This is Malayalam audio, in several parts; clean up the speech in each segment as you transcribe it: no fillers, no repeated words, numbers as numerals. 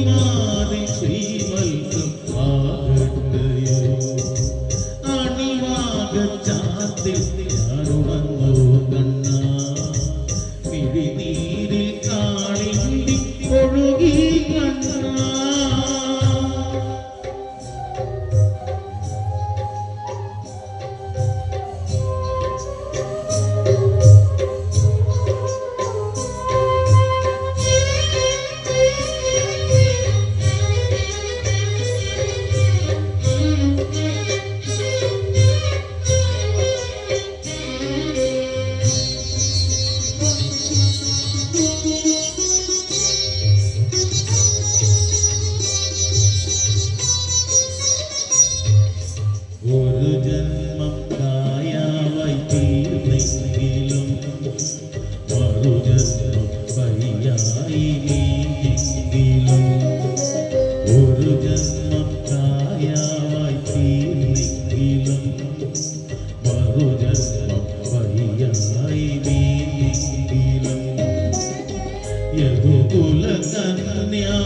തിരുമാറി ശ്രീവത്സം ആകട്ടയോ അണിവാകച്ചാത്തിൽ ഞാനുണർന്നോ കണ്ണ മിഴിനീരിൽ കാളിന്തി ഒഴുകി കണ്ണ ഒരു ജന്മം കായാവായി തീർന്നെങ്കിലും മറുജന്മം വഴിയായി നീങ്ങെങ്കിലും ഒരു ജന്മം കായാവായി തീർന്നെങ്കിലും മറുജന്മം വഴിയായി നീങ്ങെങ്കിലും യദുകുല കന്യാ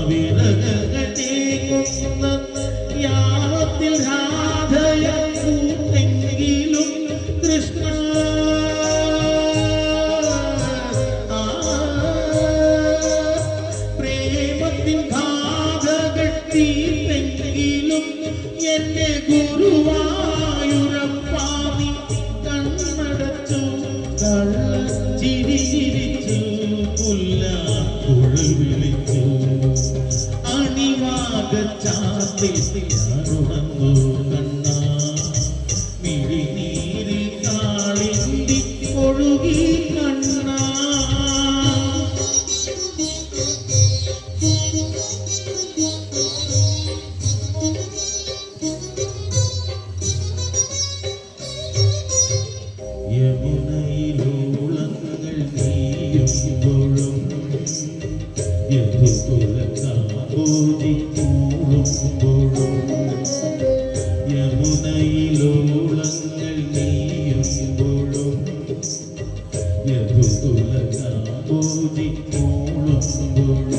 വിരഹകടേകുന്ന യാവത്തിൽ രാധയെങ്കിലും കൃഷ്ണ പ്രേമത്തിൻ ഗാഥകൾ തീർത്തെങ്കിലും എന്റെ ഗുരുവായൂരപ്പാനി കണ്ണടച്ചു ചിരി ചിരിച്ചു പുല്ലാക്കുഴൽ വിളിച്ചു അണിവാകച്ചാത്തിൽ ഞാനുണർന്നു കണ്ണ മിഴിനീരിൽ കാളിന്തി ഒഴുകി കണ്ണ യമുനയിലോളങ്ങൾ നീയുമ്പോഴും യദുകുലകാബോധി കൂടുമ്പോഴും യമുനയിലോളങ്ങൾ നീയുമ്പോഴും യദുകുലകാബോധി കൂടുമ്പോഴും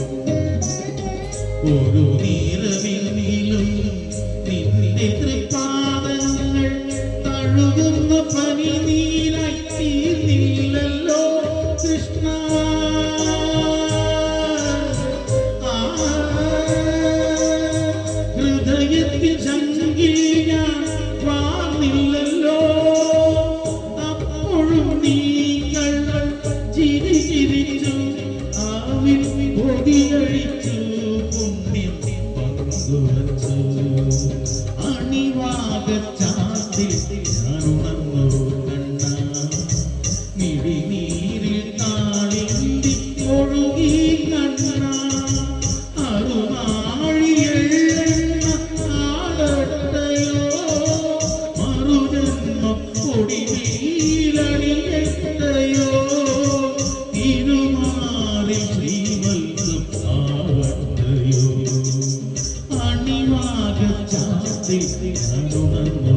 ഒരു നീരവിലും നിന്റെ തൃപ്പാദങ്ങൾ തഴുകുന്ന പനിനീരായി തീർന്നില്ലല്ലോ കൃഷ്ണ ഹൃദയത്തിൽ ശങ്കിൽ ഞാൻ വാർന്നില്ലല്ലോ അപ്പോഴും നീകൾ ചിരി ചിരിച്ചു ആവിൽ പൊടിയഴിച്ചു പുണ്യം പങ്കുവച്ചു അണിവാകച്ചാത്തിൽ ഞാനുണർന്നു കണ്ണ മിഴിനീരിൽ കാളിന്തി ഒഴുകി കണ്ണ അറുനാഴിയെണ്ണ ആടട്ടയോ മറുജന്മം കൊടിമീലണിയട്ടയോ തിരുമാറി ശ്രീവത്സം ആവട്ടയോ അണിവാകച്ചാത്തിൽ ഞാനുണർന്നു